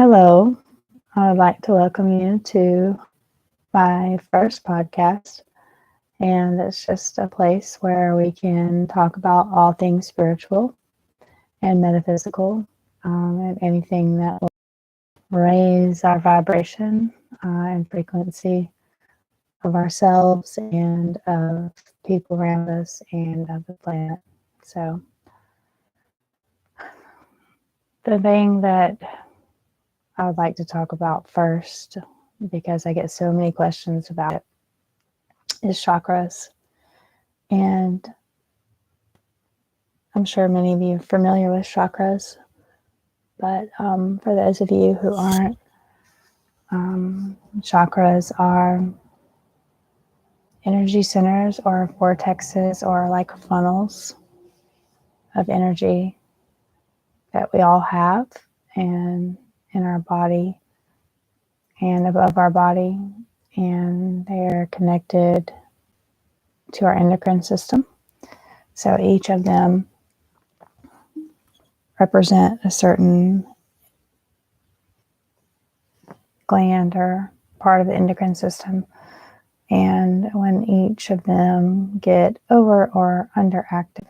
Hello, I would like to welcome you to my first podcast. And it's just a place where we can talk about all things spiritual and metaphysical, and anything that will raise our vibration and frequency of ourselves and of people around us and of the planet. So, the thing that I would like to talk about first, because I get so many questions about it, is chakras. And I'm sure many of you are familiar with chakras, but for those of you who aren't, chakras are energy centers or vortexes or like funnels of energy that we all have and in our body and above our body. And they're connected to our endocrine system. So each of them represent a certain gland or part of the endocrine system. And when each of them get over or underactive,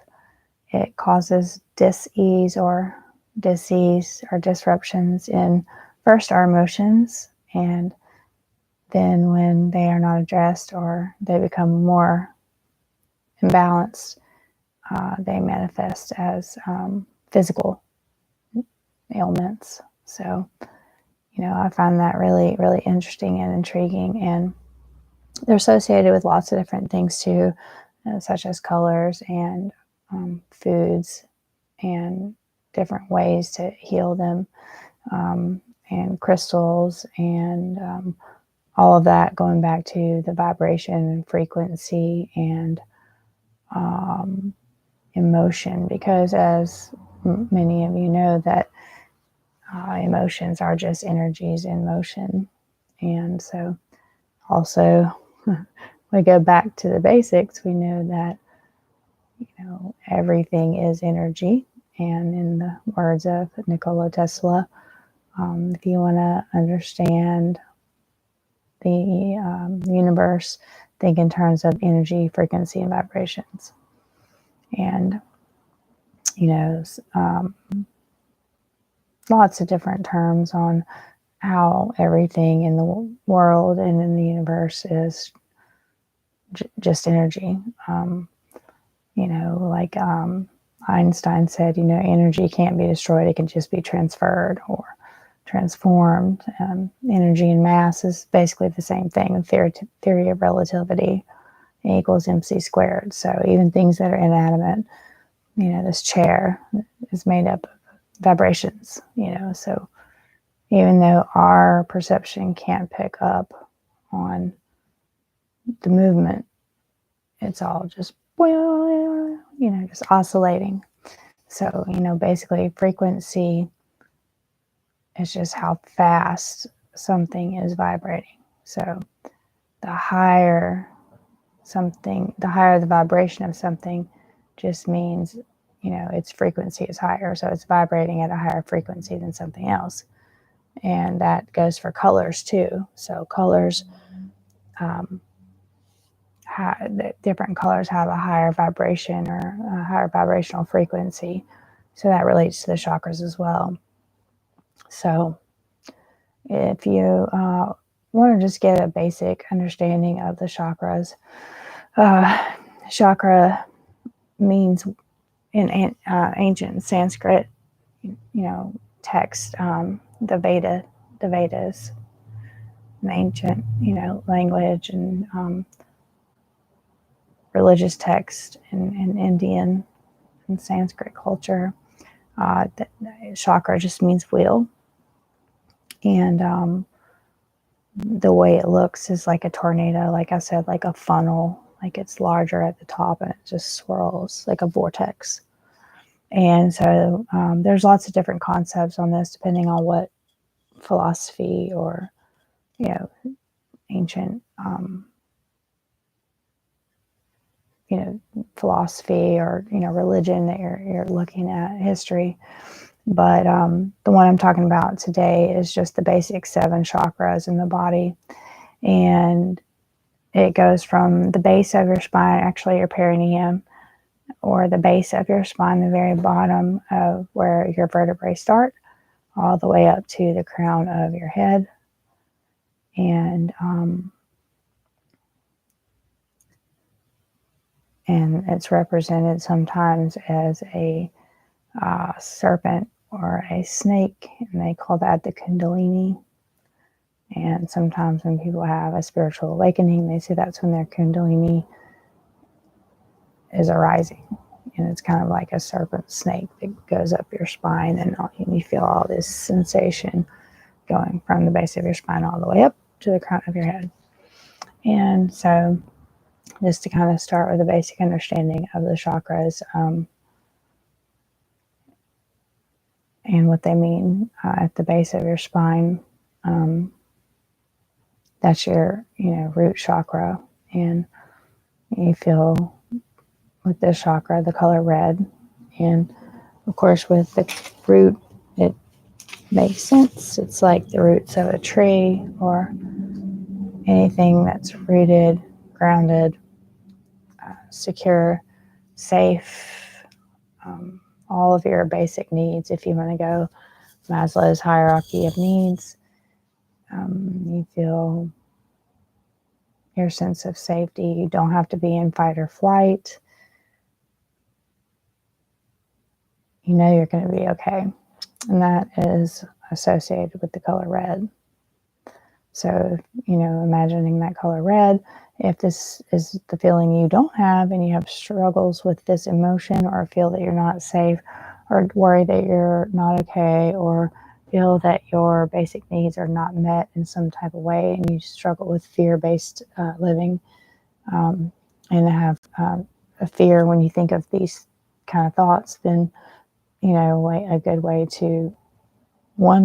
it causes dis-ease or disease or disruptions in first our emotions, and then when they are not addressed or they become more imbalanced, they manifest as physical ailments. So, I find that really, really interesting and intriguing, and they're associated with lots of different things too, such as colors and foods and different ways to heal them, and crystals and all of that, going back to the vibration and frequency and emotion, because as many of you know, that emotions are just energies in motion. And so also we go back to the basics. We know that everything is energy. And in the words of Nikola Tesla, if you want to understand the universe, think in terms of energy, frequency, and vibrations. And, lots of different terms on how everything in the world and in the universe is just energy. Like Einstein said, energy can't be destroyed, it can just be transferred or transformed. Energy and mass is basically the same thing. The theory of relativity, equals mc squared. So even things that are inanimate, this chair is made up of vibrations, so even though our perception can't pick up on the movement, it's all just, just oscillating. So, basically frequency is just how fast something is vibrating. So the higher the vibration of something just means, its frequency is higher. So it's vibrating at a higher frequency than something else. And that goes for colors too. So colors, different colors have a higher vibration or a higher vibrational frequency. So that relates to the chakras as well. So if you want to just get a basic understanding of the chakras, chakra means in ancient Sanskrit, text, the Vedas, an ancient, language and religious text in Indian and Sanskrit culture. Chakra just means wheel, and the way it looks is like a tornado, like I said, like a funnel, like it's larger at the top and it just swirls like a vortex. And so there's lots of different concepts on this, depending on what philosophy or, ancient, philosophy or, religion that you're looking at, history. But the one I'm talking about today is just the basic 7 chakras in the body. And it goes from the base of your spine, actually your perineum, or the base of your spine, the very bottom of where your vertebrae start, all the way up to the crown of your head. And it's represented sometimes as a serpent or a snake, and they call that the Kundalini. And sometimes when people have a spiritual awakening, they say that's when their Kundalini is arising. And it's kind of like a serpent snake that goes up your spine, and you feel all this sensation going from the base of your spine all the way up to the crown of your head. And so, just to kind of start with a basic understanding of the chakras and what they mean at the base of your spine, that's your root chakra, and you feel with this chakra the color red. And of course, with the root, it makes sense. It's like the roots of a tree or anything that's rooted, grounded, secure, safe, all of your basic needs. If you want to go Maslow's hierarchy of needs, you feel your sense of safety. You don't have to be in fight or flight. You know you're going to be okay. And that is associated with the color red. So, imagining that color red, if this is the feeling you don't have and you have struggles with this emotion, or feel that you're not safe, or worry that you're not okay, or feel that your basic needs are not met in some type of way, and you struggle with fear-based living, and have a fear when you think of these kind of thoughts, then, one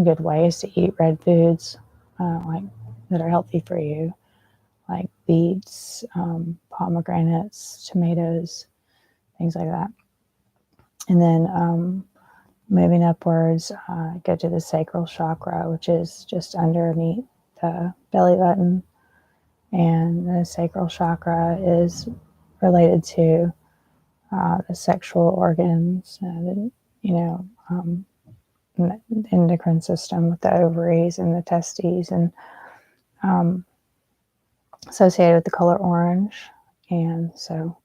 good way is to eat red foods, like that are healthy for you, like beets, pomegranates, tomatoes, things like that. And then moving upwards, go to the sacral chakra, which is just underneath the belly button. And the sacral chakra is related to the sexual organs, the endocrine system with the ovaries and the testes, and associated with the color orange. And so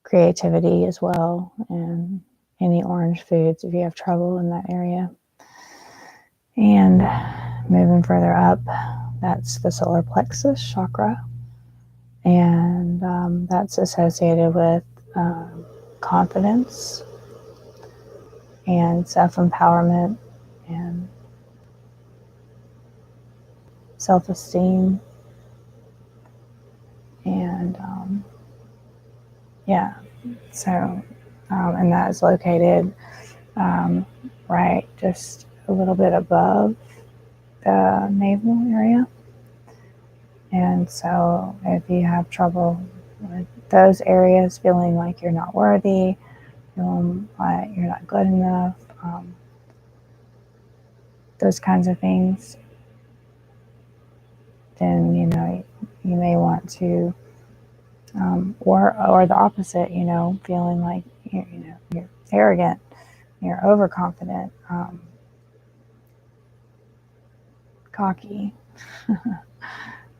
creativity as well, and any orange foods if you have trouble in that area. And moving further up, that's the solar plexus chakra, and that's associated with confidence and self-empowerment and self-esteem. And and that is located right just a little bit above the navel area. And so if you have trouble with those areas, feeling like you're not worthy, feeling like you're not good enough, those kinds of things, then you may want to, or the opposite, feeling like you're arrogant, you're overconfident, cocky,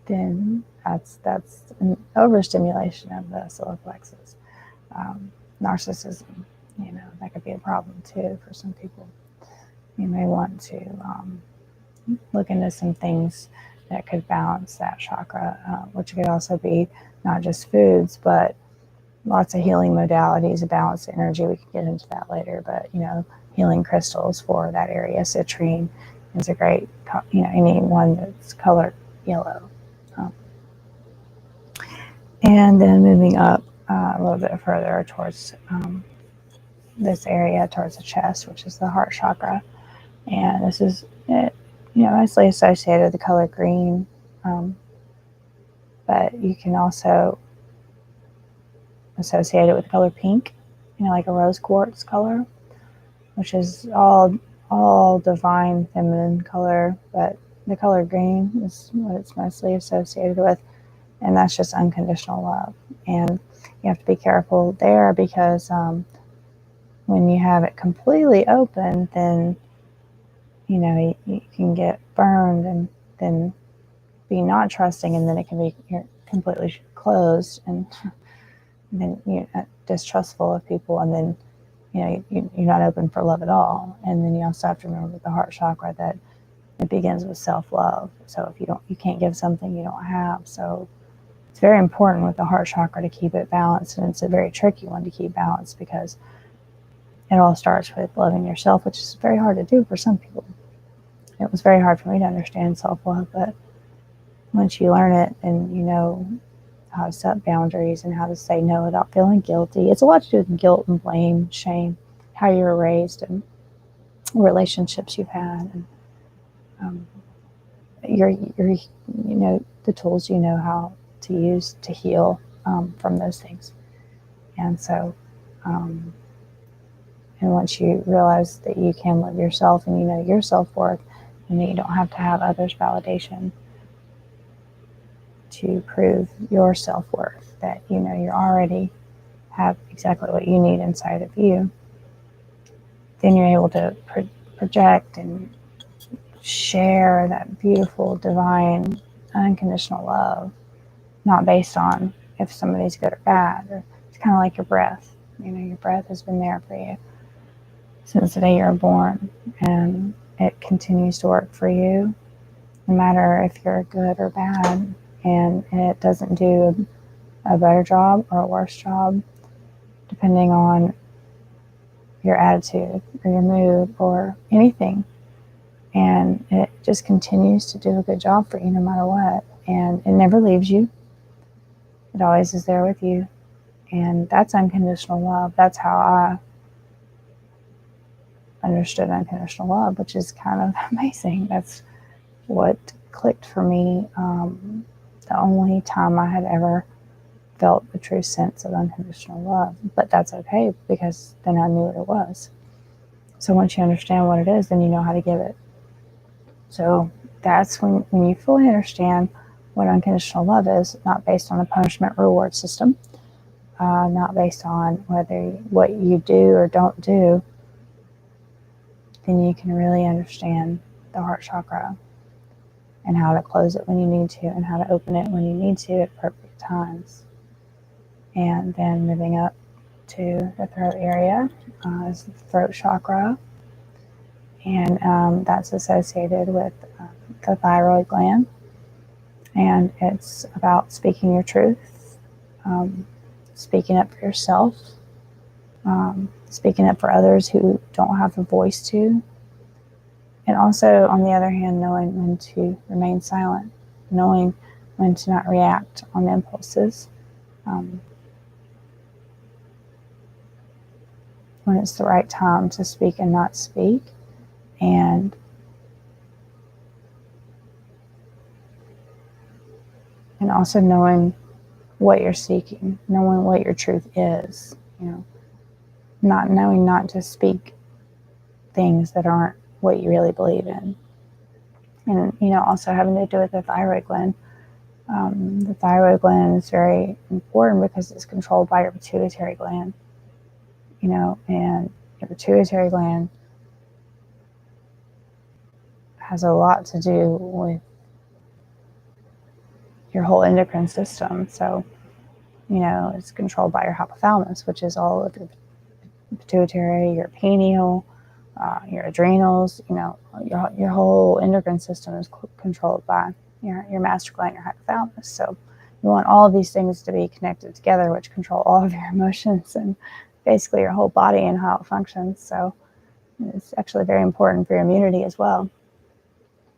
then that's an overstimulation of the solar plexus. Narcissism, that could be a problem too for some people. You may want to look into some things that could balance that chakra, which could also be not just foods, but lots of healing modalities, balanced energy. We can get into that later, but healing crystals for that area. Citrine is a great, any one that's colored yellow. And then moving up a little bit further towards this area, towards the chest, which is the heart chakra. And this is, mostly associated with the color green, but you can also associate it with the color pink, like a rose quartz color, which is all all divine feminine color, but the color green is what it's mostly associated with, and that's just unconditional love. And you have to be careful there because when you have it completely open, then you can get burned and then be not trusting, and then it can be completely closed, and then you're distrustful of people, and then you're not open for love at all. And then you also have to remember with the heart chakra that it begins with self-love. So if you can't give something you don't have. So it's very important with the heart chakra to keep it balanced, and it's a very tricky one to keep balanced because it all starts with loving yourself, which is very hard to do for some people. It was very hard for me to understand self-love, but once you learn it and you know how to set boundaries and how to say no without feeling guilty, it's a lot to do with guilt and blame, shame, how you were raised, and relationships you've had, and your the tools you know how to use to heal from those things. And so, and once you realize that you can love yourself and you know your self-worth, and that you don't have to have others' validation to prove your self-worth, that you know you already have exactly what you need inside of you, then you're able to project and share that beautiful, divine, unconditional love, not based on if somebody's good or bad. Or it's kind of like your breath. Your breath has been there for you since the day you were born, and it continues to work for you, no matter if you're good or bad. And it doesn't do a better job or a worse job, depending on your attitude or your mood or anything. And it just continues to do a good job for you no matter what. And it never leaves you. It always is there with you. And that's unconditional love. That's how I understood unconditional love, which is kind of amazing. That's what clicked for me. The only time I had ever felt the true sense of unconditional love. But that's okay, because then I knew what it was. So once you understand what it is, then you know how to give it. So that's when you fully understand what unconditional love is, not based on a punishment reward system, not based on what you do or don't do, then you can really understand the heart chakra and how to close it when you need to, and how to open it when you need to at appropriate times. And then moving up to the throat area is the throat chakra, and that's associated with the thyroid gland. And it's about speaking your truth, speaking up for yourself, speaking up for others who don't have a voice to. And also, on the other hand, knowing when to remain silent, knowing when to not react on impulses, when it's the right time to speak and not speak, and also knowing what you're seeking, knowing what your truth is, not to speak things that aren't what you really believe in. And, also having to do with the thyroid gland. The thyroid gland is very important because it's controlled by your pituitary gland, and your pituitary gland has a lot to do with your whole endocrine system. So, it's controlled by your hypothalamus, which is all of your pituitary, your pineal, your adrenals. Your whole endocrine system is controlled by your master gland, your hypothalamus. So you want all of these things to be connected together, which control all of your emotions and basically your whole body and how it functions. So it's actually very important for your immunity as well.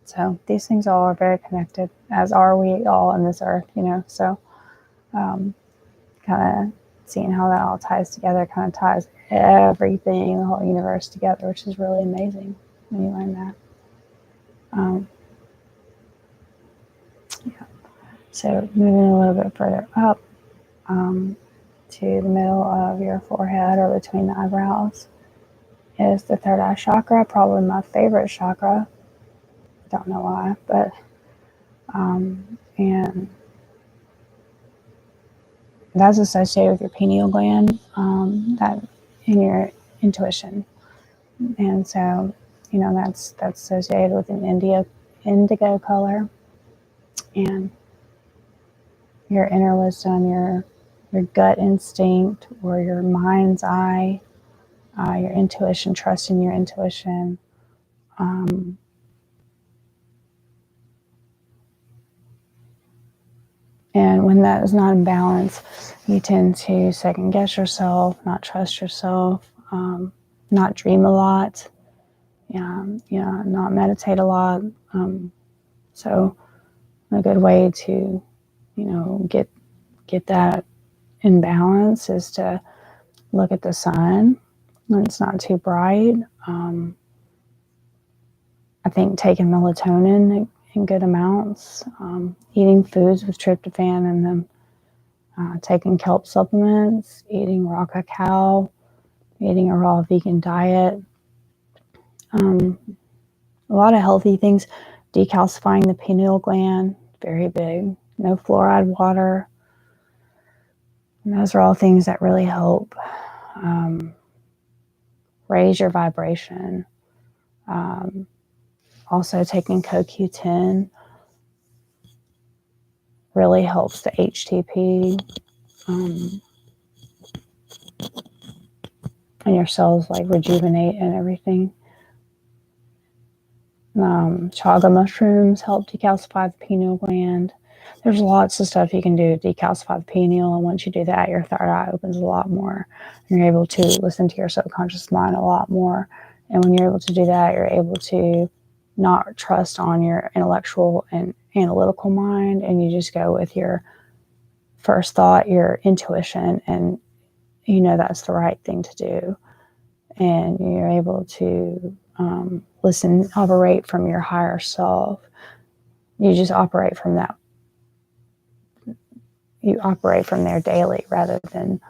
So these things all are very connected, as are we all on this earth, So kind of seeing how that all ties together kind of ties everything in the whole universe together, which is really amazing when you learn that. So moving a little bit further up to the middle of your forehead or between the eyebrows, is the third eye chakra, probably my favorite chakra. Don't know why, but and that's associated with your pineal gland, that in your intuition, and so that's associated with an indigo color, and your inner wisdom, your gut instinct, or your mind's eye, your intuition, trusting your intuition. Um, and when that is not in balance, you tend to second guess yourself, not trust yourself, not dream a lot, not meditate a lot. So a good way to, get that in balance is to look at the sun when it's not too bright. I think taking melatonin in good amounts, eating foods with tryptophan in them, taking kelp supplements, eating raw cacao, eating a raw vegan diet, a lot of healthy things, decalcifying the pineal gland, very big, no fluoride water. And those are all things that really help raise your vibration. Also, taking CoQ10 really helps the HTP, and your cells like rejuvenate and everything. Chaga mushrooms help decalcify the pineal gland. There's lots of stuff you can do to decalcify the pineal, and once you do that, your third eye opens a lot more, and you're able to listen to your subconscious mind a lot more. And when you're able to do that, you're able to not trust on your intellectual and analytical mind, and you just go with your first thought, your intuition, and that's the right thing to do. And you're able to listen, operate from your higher self. You just operate from that. You operate from there daily rather than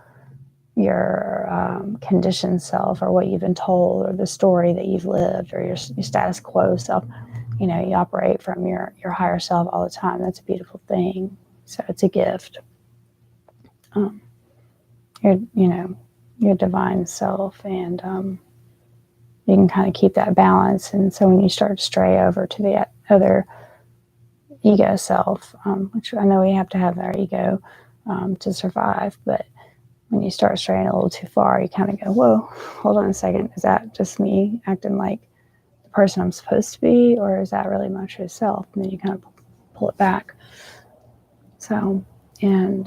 your conditioned self, or what you've been told, or the story that you've lived, or your status quo self. You operate from your higher self all the time. That's a beautiful thing. So it's a gift. Your divine self, and you can kind of keep that balance. And so when you start to stray over to the other ego self, which I know we have to have our ego to survive, but when you start straying a little too far, you kind of go, whoa, hold on a second. Is that just me acting like the person I'm supposed to be, or is that really my true self? And then you kind of pull it back. So, and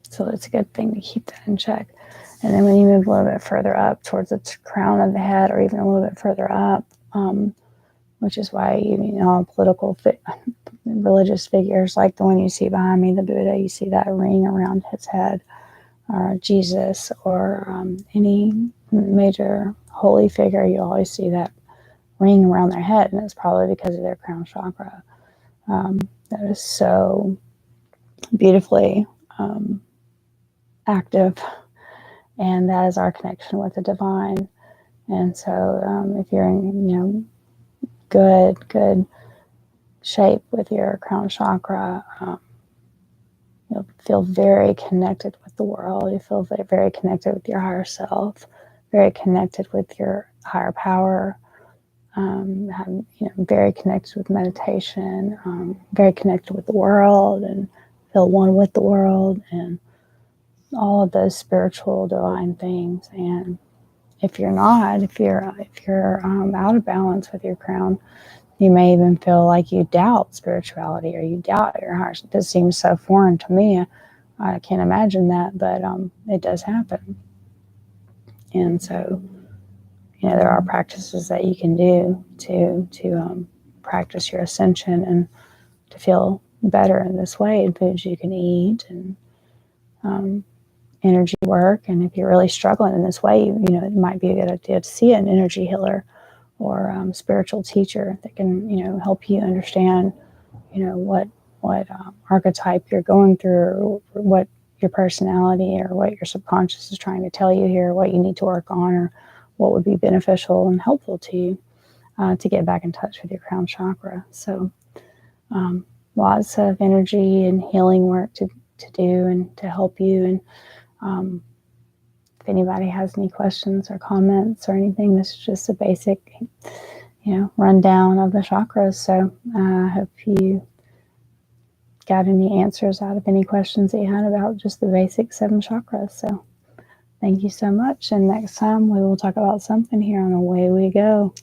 so it's a good thing to keep that in check. And then when you move a little bit further up towards the crown of the head, or even a little bit further up, which is why political religious figures like the one you see behind me, the Buddha, you see that ring around his head, or Jesus, or any major holy figure, you always see that ring around their head, and it's probably because of their crown chakra. That is so beautifully active, and that is our connection with the divine. And so if you're in good shape with your crown chakra, you'll feel very connected with the world. You feel very connected with your higher self, very connected with your higher power, very connected with meditation, very connected with the world, and feel one with the world, and all of those spiritual divine things. And if you're not, if you're out of balance with your crown, you may even feel like you doubt spirituality, or you doubt your heart. This seems so foreign to me. I can't imagine that, but it does happen. And so, there are practices that you can do to practice your ascension and to feel better in this way. And foods you can eat, and energy work. And if you're really struggling in this way, it might be a good idea to see an energy healer or spiritual teacher that can, help you understand, what archetype you're going through, or what your personality or what your subconscious is trying to tell you here, what you need to work on, or what would be beneficial and helpful to you to get back in touch with your crown chakra. So lots of energy and healing work to do and to help you. And if anybody has any questions or comments or anything, this is just a basic, rundown of the chakras. So I hope you got any answers out of any questions that you had about just the basic 7 chakras. So thank you so much. And next time we will talk about something here on Away We Go.